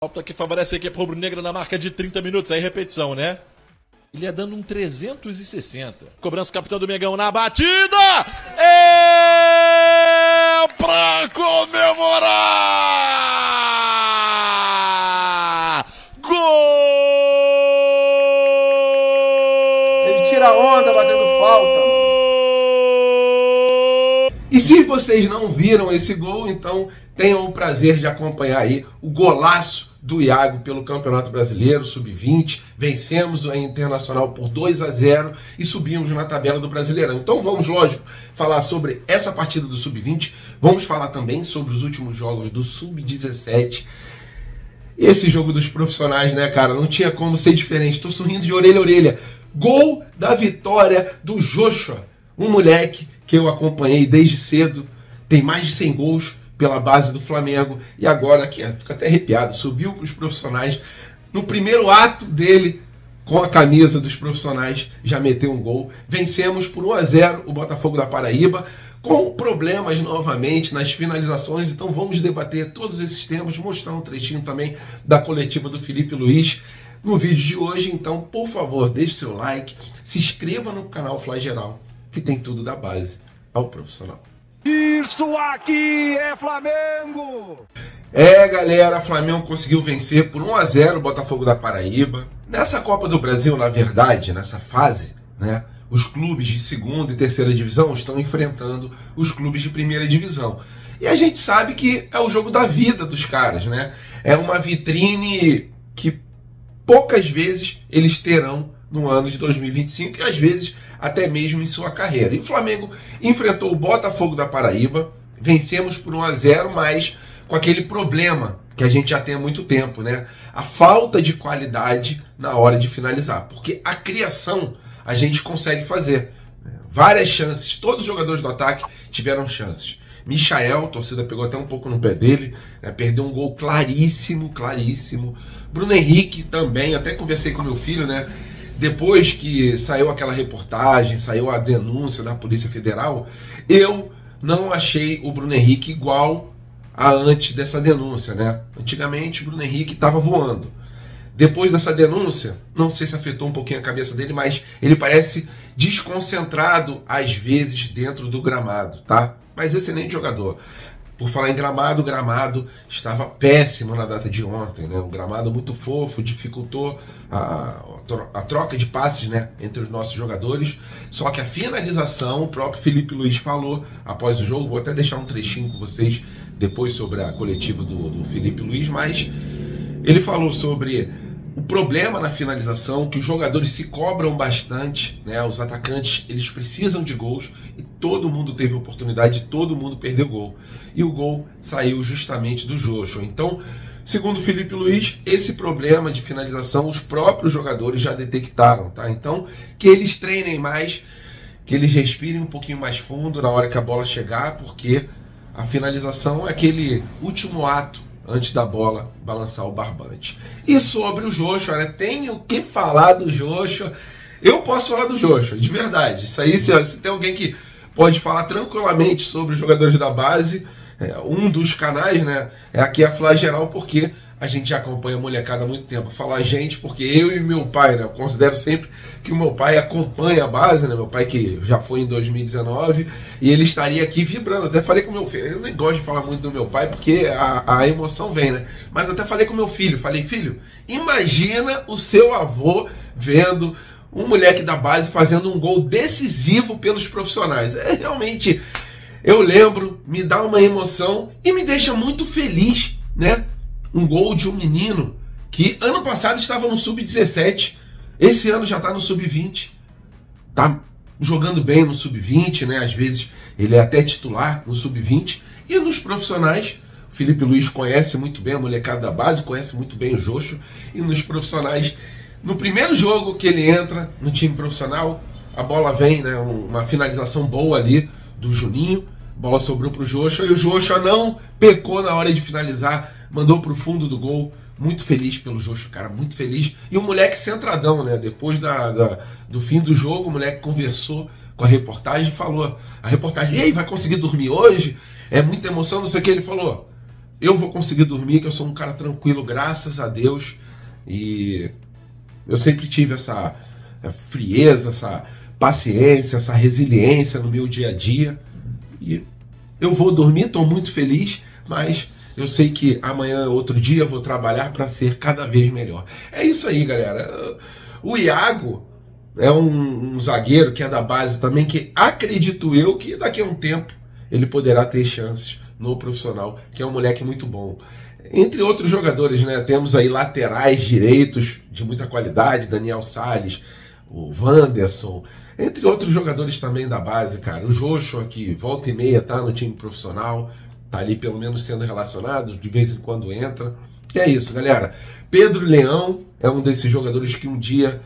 Falta que favorece a equipe rubro-negra na marca de 30 minutos. Aí repetição, né? Ele ia dando um 360. Cobrança, capitão do Mengão na batida. É pra comemorar! Gol! Ele tira a onda batendo falta. E se vocês não viram esse gol, então tenham o prazer de acompanhar aí o golaço do Iago pelo Campeonato Brasileiro, Sub-20. Vencemos o Internacional por 2-0 e subimos na tabela do Brasileirão. Então vamos, lógico, falar sobre essa partida do Sub-20. Vamos falar também sobre os últimos jogos do Sub-17. Esse jogo dos profissionais, né, cara? Não tinha como ser diferente. Tô sorrindo de orelha a orelha. Gol da vitória do Joshua, um moleque que eu acompanhei desde cedo. Tem mais de 100 gols pela base do Flamengo, e agora aqui, fica até arrepiado, subiu para os profissionais, no primeiro ato dele com a camisa dos profissionais, já meteu um gol. Vencemos por 1-0 o Botafogo da Paraíba, com problemas novamente nas finalizações, então vamos debater todos esses temas, mostrar um trechinho também da coletiva do Felipe Luiz no vídeo de hoje. Então, por favor, deixe seu like, se inscreva no canal Fla Geral, que tem tudo da base ao profissional. Isso aqui é Flamengo! É, galera, Flamengo conseguiu vencer por 1-0 o Botafogo da Paraíba. Nessa Copa do Brasil, na verdade, nessa fase, né, os clubes de segunda e terceira divisão estão enfrentando os clubes de primeira divisão. E a gente sabe que é o jogo da vida dos caras, né? É uma vitrine que poucas vezes eles terão no ano de 2025 e às vezes até mesmo em sua carreira. E o Flamengo enfrentou o Botafogo da Paraíba, vencemos por 1-0, mas com aquele problema que a gente já tem há muito tempo, né? A falta de qualidade na hora de finalizar, porque a criação a gente consegue fazer. Várias chances, todos os jogadores do ataque tiveram chances. Michael, a torcida pegou até um pouco no pé dele, né? Perdeu um gol claríssimo, claríssimo. Bruno Henrique também, até conversei com meu filho, né? Depois que saiu aquela reportagem, saiu a denúncia da Polícia Federal, eu não achei o Bruno Henrique igual a antes dessa denúncia, né? Antigamente o Bruno Henrique estava voando. Depois dessa denúncia, não sei se afetou um pouquinho a cabeça dele, mas ele parece desconcentrado às vezes dentro do gramado, tá? Mas excelente jogador. Por falar em gramado, o gramado estava péssimo na data de ontem, né? Um gramado muito fofo, dificultou a troca de passes, né, entre os nossos jogadores. Só que a finalização, o próprio Felipe Luiz falou após o jogo, vou até deixar um trechinho com vocês depois sobre a coletiva do Felipe Luiz, mas ele falou sobre o problema na finalização, que os jogadores se cobram bastante, né? Os atacantes, eles precisam de gols e todo mundo teve oportunidade, todo mundo perdeu gol. E o gol saiu justamente do Joshua. Então, segundo o Felipe Luiz, esse problema de finalização os próprios jogadores já detectaram, tá? Então, que eles treinem mais, que eles respirem um pouquinho mais fundo na hora que a bola chegar, porque a finalização é aquele último ato antes da bola balançar o barbante. E sobre o Joshua, né? Tenho que falar do Joshua. Eu posso falar do Joshua, de verdade. Isso aí, se tem alguém que pode falar tranquilamente sobre os jogadores da base, um dos canais, né, é aqui a Fla Geral, porque a gente já acompanha a molecada há muito tempo. Falar gente, porque eu e meu pai, né, eu considero sempre que o meu pai acompanha a base, né, meu pai que já foi em 2019, e ele estaria aqui vibrando. Até falei com meu filho, eu nem gosto de falar muito do meu pai, porque a emoção vem, né, mas até falei com meu filho, falei, filho, imagina o seu avô vendo um moleque da base fazendo um gol decisivo pelos profissionais. É realmente, eu lembro, me dá uma emoção e me deixa muito feliz, né? Um gol de um menino que ano passado estava no Sub-17, esse ano já está no Sub-20, tá jogando bem no Sub-20, né? Às vezes ele é até titular no Sub-20, e nos profissionais, o Felipe Luiz conhece muito bem a molecada da base, conhece muito bem o Joshua, e nos profissionais, no primeiro jogo que ele entra no time profissional, a bola vem, né? Uma finalização boa ali do Juninho, a bola sobrou para o Joshua, e o Joshua não pecou na hora de finalizar, mandou para o fundo do gol. Muito feliz pelo Joshua, cara, muito feliz. E o moleque centradão, né? Depois do fim do jogo, o moleque conversou com a reportagem e falou, a reportagem, e aí, vai conseguir dormir hoje? É muita emoção, não sei o que. Ele falou, eu vou conseguir dormir, que eu sou um cara tranquilo, graças a Deus. E eu sempre tive essa frieza, essa paciência, essa resiliência no meu dia a dia. E eu vou dormir, estou muito feliz, mas eu sei que amanhã, outro dia, eu vou trabalhar para ser cada vez melhor. É isso aí, galera. O Iago é um zagueiro que é da base também, que acredito eu que daqui a um tempo ele poderá ter chances no profissional, que é um moleque muito bom. Entre outros jogadores, né? Temos aí laterais direitos de muita qualidade, Daniel Salles, o Wanderson, entre outros jogadores também da base, cara. O Joshua, que volta e meia tá no time profissional, tá ali pelo menos sendo relacionado, de vez em quando entra. E é isso, galera. Pedro Leão é um desses jogadores que um dia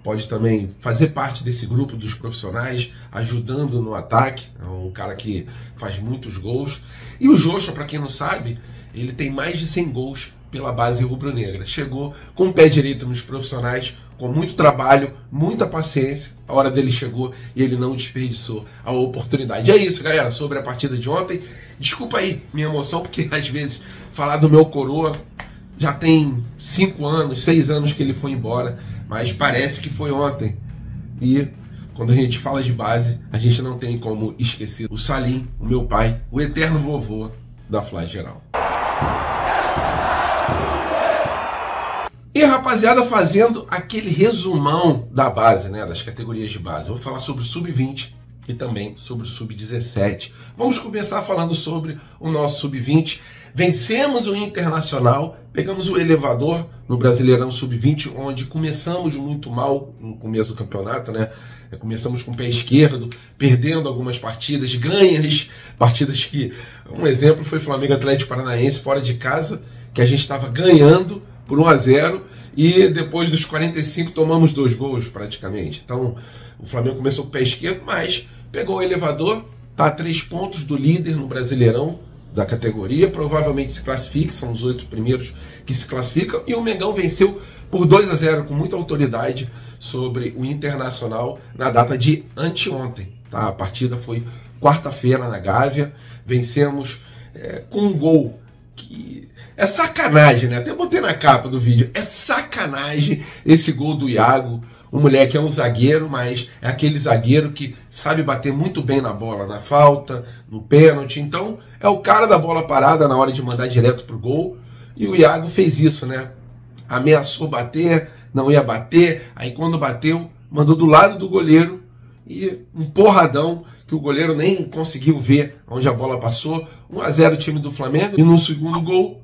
pode também fazer parte desse grupo dos profissionais, ajudando no ataque. É um cara que faz muitos gols. E o Joshua, para quem não sabe, ele tem mais de 100 gols pela base rubro-negra. Chegou com o pé direito nos profissionais, com muito trabalho, muita paciência. A hora dele chegou e ele não desperdiçou a oportunidade. É isso, galera, sobre a partida de ontem. Desculpa aí minha emoção, porque às vezes falar do meu coroa já tem 5 anos, 6 anos que ele foi embora, mas parece que foi ontem. E quando a gente fala de base, a gente não tem como esquecer o Salim, o meu pai, o eterno vovô da Fla Geral. E rapaziada, fazendo aquele resumão da base, né, das categorias de base. Eu vou falar sobre o Sub-20 e também sobre o Sub-17. Vamos começar falando sobre o nosso Sub-20. Vencemos o Internacional, pegamos o elevador no Brasileirão Sub-20, onde começamos muito mal no começo do campeonato, né? Começamos com o pé esquerdo, perdendo algumas partidas, ganhas, partidas que... Um exemplo foi Flamengo Atlético Paranaense fora de casa, que a gente estava ganhando por 1-0 e depois dos 45 tomamos 2 gols praticamente. Então o Flamengo começou com o pé esquerdo, mas pegou o elevador, tá a 3 pontos do líder no Brasileirão da categoria, provavelmente se classifique, são os 8 primeiros que se classificam, e o Mengão venceu por 2-0 com muita autoridade sobre o Internacional na data de anteontem, tá? A partida foi quarta-feira na Gávea, vencemos com um gol que é sacanagem, né? Até botei na capa do vídeo, é sacanagem esse gol do Iago. O moleque é um zagueiro, mas é aquele zagueiro que sabe bater muito bem na bola, na falta, no pênalti. Então, é o cara da bola parada na hora de mandar direto pro gol. E o Iago fez isso, né? Ameaçou bater, não ia bater. Aí quando bateu, mandou do lado do goleiro. E um porradão que o goleiro nem conseguiu ver onde a bola passou. 1-0 o time do Flamengo. E no segundo gol,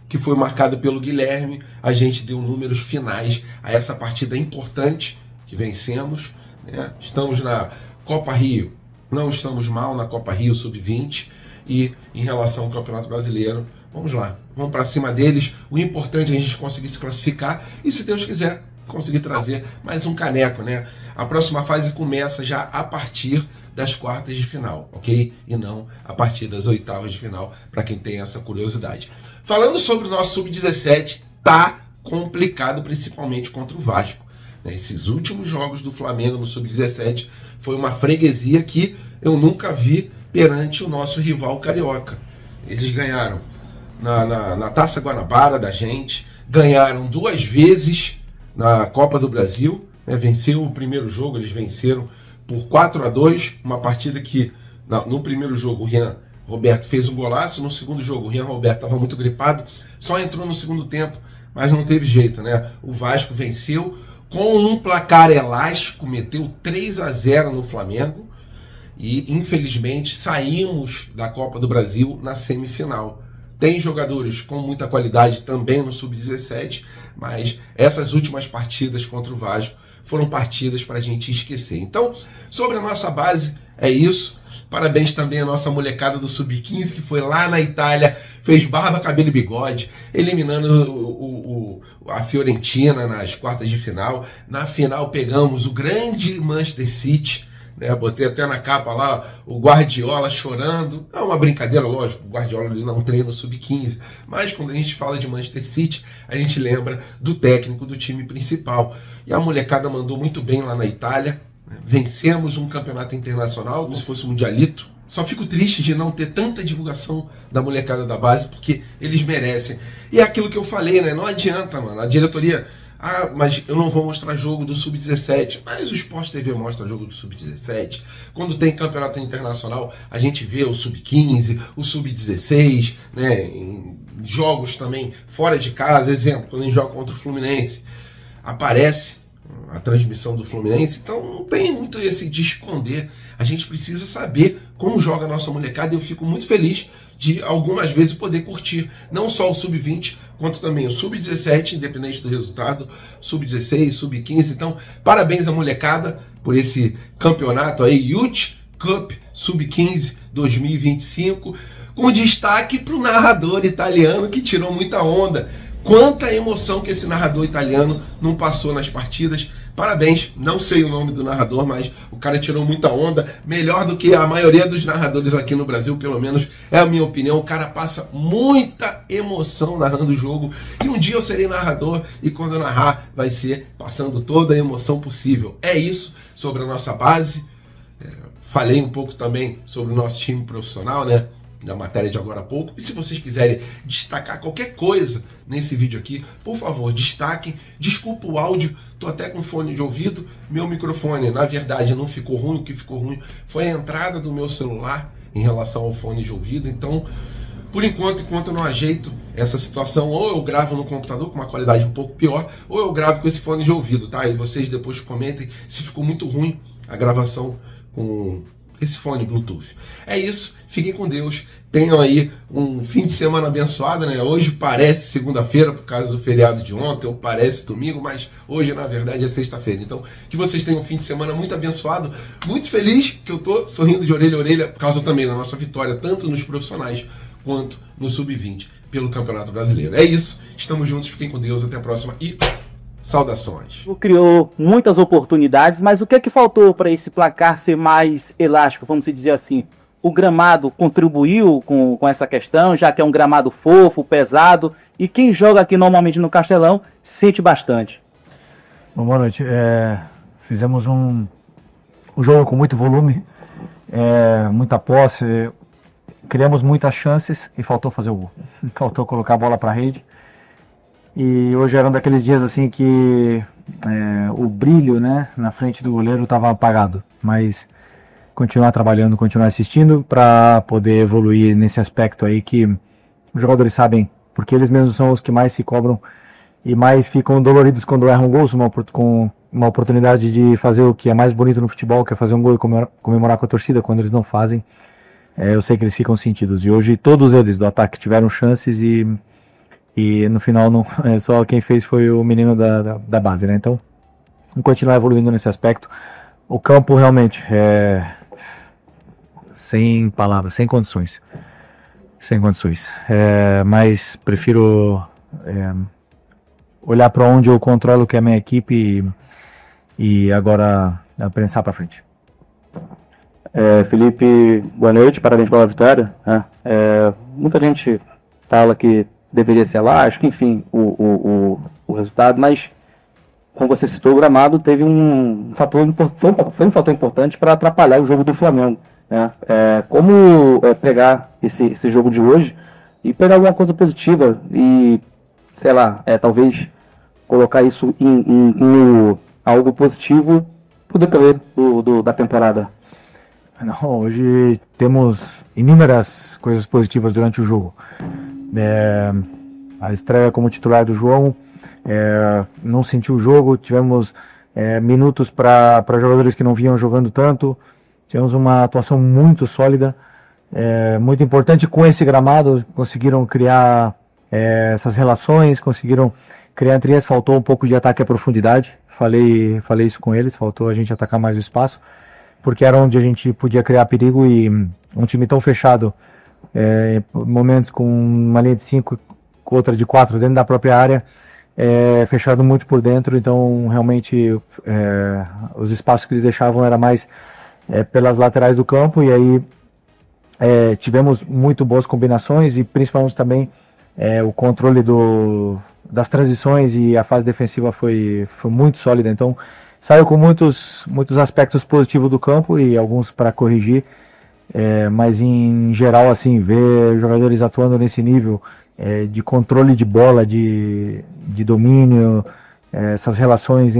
que foi marcado pelo Guilherme, a gente deu números finais a essa partida importante que vencemos, né? Estamos na Copa Rio, não estamos mal na Copa Rio Sub-20, e em relação ao Campeonato Brasileiro, vamos lá, vamos para cima deles. O importante é a gente conseguir se classificar e, se Deus quiser, conseguir trazer mais um caneco, né? A próxima fase começa já a partir das quartas de final, ok? E não a partir das oitavas de final, para quem tem essa curiosidade. Falando sobre o nosso Sub-17, tá complicado, principalmente contra o Vasco, né? Esses últimos jogos do Flamengo no Sub-17 foi uma freguesia que eu nunca vi perante o nosso rival carioca. Eles ganharam na Taça Guanabara da gente, ganharam 2 vezes na Copa do Brasil, né? Venceu o primeiro jogo, eles venceram por 4-2, uma partida que no primeiro jogo o Rian Roberto fez um golaço, no segundo jogo o Rian Roberto estava muito gripado, só entrou no segundo tempo, mas não teve jeito, né? O Vasco venceu com um placar elástico, meteu 3-0 no Flamengo e infelizmente saímos da Copa do Brasil na semifinal. Tem jogadores com muita qualidade também no Sub-17, mas essas últimas partidas contra o Vasco foram partidas para a gente esquecer. Então, sobre a nossa base, é isso. Parabéns também à nossa molecada do Sub-15, que foi lá na Itália, fez barba, cabelo e bigode, eliminando a Fiorentina nas quartas de final. Na final pegamos o grande Manchester City, né? Botei até na capa lá o Guardiola chorando. É uma brincadeira, lógico, o Guardiola ele não treina no Sub-15, mas quando a gente fala de Manchester City, a gente lembra do técnico do time principal. E a molecada mandou muito bem lá na Itália. Vencemos um campeonato internacional, como se fosse um mundialito, Só fico triste de não ter tanta divulgação da molecada da base, porque eles merecem. E é aquilo que eu falei, né? Não adianta, mano. A diretoria... Ah, mas eu não vou mostrar jogo do Sub-17. Mas o Sport TV mostra jogo do Sub-17. Quando tem campeonato internacional, a gente vê o Sub-15, o Sub-16, né? Em jogos também fora de casa. Exemplo, quando a gente joga contra o Fluminense, aparece a transmissão do Fluminense. Então não tem muito esse de esconder. A gente precisa saber como joga a nossa molecada, e eu fico muito feliz de algumas vezes poder curtir não só o Sub-20, quanto também o Sub-17, independente do resultado, Sub-16, Sub-15. Então, parabéns à molecada por esse campeonato aí, Youth Cup Sub-15 2025, com destaque para o narrador italiano, que tirou muita onda. Quanta emoção que esse narrador italiano não passou nas partidas. Parabéns, não sei o nome do narrador, mas o cara tirou muita onda, melhor do que a maioria dos narradores aqui no Brasil, pelo menos é a minha opinião. O cara passa muita emoção narrando o jogo, e um dia eu serei narrador, e quando eu narrar vai ser passando toda a emoção possível. É isso sobre a nossa base. Falei um pouco também sobre o nosso time profissional, né? Da matéria de agora há pouco. E se vocês quiserem destacar qualquer coisa nesse vídeo aqui, por favor, destaquem. Desculpa o áudio, tô até com fone de ouvido. Meu microfone, na verdade, não ficou ruim. O que ficou ruim foi a entrada do meu celular em relação ao fone de ouvido. Então, por enquanto eu não ajeito essa situação, ou eu gravo no computador com uma qualidade um pouco pior, ou eu gravo com esse fone de ouvido, tá? E vocês depois comentem se ficou muito ruim a gravação com esse fone Bluetooth. É isso, fiquem com Deus, tenham aí um fim de semana abençoado, né? Hoje parece segunda-feira por causa do feriado de ontem, ou parece domingo, mas hoje na verdade é sexta-feira. Então, que vocês tenham um fim de semana muito abençoado, muito feliz, que eu tô sorrindo de orelha a orelha por causa também da nossa vitória, tanto nos profissionais quanto no Sub-20 pelo Campeonato Brasileiro. É isso, estamos juntos, fiquem com Deus, até a próxima e saudações. Criou muitas oportunidades, mas o que é que faltou para esse placar ser mais elástico, vamos dizer assim? O gramado contribuiu com essa questão, já que é um gramado fofo, pesado, e quem joga aqui normalmente no Castelão sente bastante. Bom, boa noite. Fizemos um jogo com muito volume, muita posse, criamos muitas chances e faltou fazer o gol. Faltou colocar a bola para a rede. E hoje era um daqueles dias assim que o brilho, né, na frente do goleiro estava apagado. Mas continuar trabalhando, continuar assistindo para poder evoluir nesse aspecto aí que os jogadores sabem, porque eles mesmos são os que mais se cobram e mais ficam doloridos quando erram gols, com uma oportunidade de fazer o que é mais bonito no futebol, que é fazer um gol e comemorar com a torcida. Quando eles não fazem, eu sei que eles ficam sentidos. E hoje todos eles do ataque tiveram chances e no final não, só quem fez foi o menino da base, né? Então, vamos continuar evoluindo nesse aspecto. O campo realmente sem palavras, sem condições. Sem condições. Mas prefiro olhar para onde eu controlo, que é a minha equipe, e agora pensar para frente. Felipe, boa noite, parabéns pela vitória. Muita gente fala que deveria ser elástico, enfim, o resultado, mas como você citou, o gramado teve foi um fator importante para atrapalhar o jogo do Flamengo, né? Como pegar esse jogo de hoje e pegar alguma coisa positiva e, sei lá, talvez colocar isso em algo positivo pro decorrer da temporada. Não, hoje temos inúmeras coisas positivas durante o jogo. A estreia como titular do João, não sentiu o jogo, tivemos minutos para jogadores que não vinham jogando tanto, tivemos uma atuação muito sólida, muito importante com esse gramado, conseguiram criar essas relações, conseguiram criar entre eles, faltou um pouco de ataque à profundidade, falei isso com eles, faltou a gente atacar mais o espaço, porque era onde a gente podia criar perigo, e um time tão fechado, momentos com uma linha de 5, outra de 4 dentro da própria área, fechado muito por dentro, então realmente os espaços que eles deixavam era mais pelas laterais do campo, e aí tivemos muito boas combinações e principalmente também o controle das transições, e a fase defensiva foi muito sólida, então saiu com muitos aspectos positivos do campo e alguns para corrigir. mas em geral, assim, ver jogadores atuando nesse nível de controle de bola, de domínio, essas relações